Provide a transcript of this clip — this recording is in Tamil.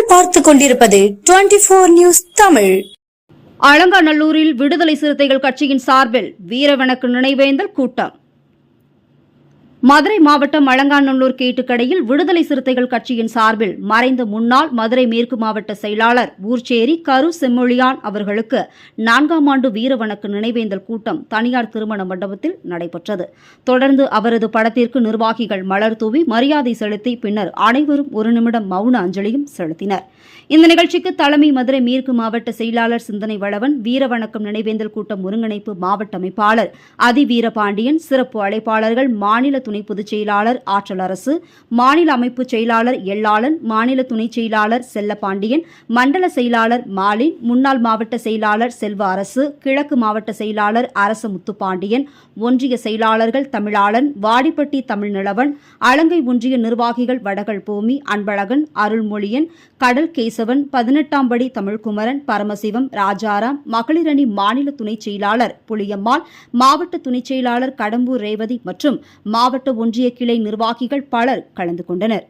நீங்கள் பார்த்துக் கொண்டிருப்பது 24 நியூஸ் தமிழ். அலங்காநல்லூரில் விடுதலை சிறுத்தைகள் கட்சியின் சார்பில் வீரவணக்கு நினைவேந்தல் கூட்டம். மதுரை மாவட்டம் அலங்காநல்லூர் கேட்டுக்கடையில் விடுதலை சிறுத்தைகள் கட்சியின் சார்பில் மறைந்த முன்னாள் மதுரை மேற்கு மாவட்ட செயலாளர் ஊர்ச்சேரி கரு செம்மொழியான் அவர்களுக்கு 4ஆம் ஆண்டு வீரவணக்கு நினைவேந்தல் கூட்டம் தனியார் திருமண மண்டபத்தில் நடைபெற்றது. தொடர்ந்து அவரது படத்திற்கு நிர்வாகிகள் மலர் தூவி மரியாதை செலுத்தி பின்னர் அனைவரும் 1 நிமிடம் மௌன அஞ்சலியும் செலுத்தினர். இந்த நிகழ்ச்சிக்கு தலைமை மதுரை மேற்கு மாவட்ட செயலாளர் சிந்தனை வளவன், வீரவணக்கம் நினைவேந்தல் கூட்டம் ஒருங்கிணைப்பு மாவட்ட அமைப்பாளர் அதிவீரபாண்டியன், சிறப்பு அழைப்பாளர்கள் மாநில துணை பொதுச் செயலாளர் ஆற்றல் அரசு, மாநில அமைப்பு செயலாளர் எள்ளாளன், மாநில துணை செயலாளர் செல்லப்பாண்டியன், மண்டல செயலாளர் மாலின், முன்னாள் மாவட்ட செயலாளர் செல்வ அரசு, கிழக்கு மாவட்ட செயலாளர் அரச முத்துப்பாண்டியன், ஒன்றிய செயலாளர்கள் தமிழாளன், வாடிப்பட்டி தமிழ்நிலவன், அலங்கை ஒன்றிய நிர்வாகிகள் வடகல் பூமி, அன்பழகன், அருள்மொழியன், கடல் கேசவன், 18ஆம் படி தமிழ்குமரன், பரமசிவம், ராஜாராம், மகளிரணி மாநில துணை செயலாளர் புளியம்மாள், மாவட்ட துணை செயலாளர் கடம்பூர் ரேவதி மற்றும் மாவட்ட ஒன்றிய கிளை நிர்வாகிகள் பலர் கலந்து கொண்டனர்.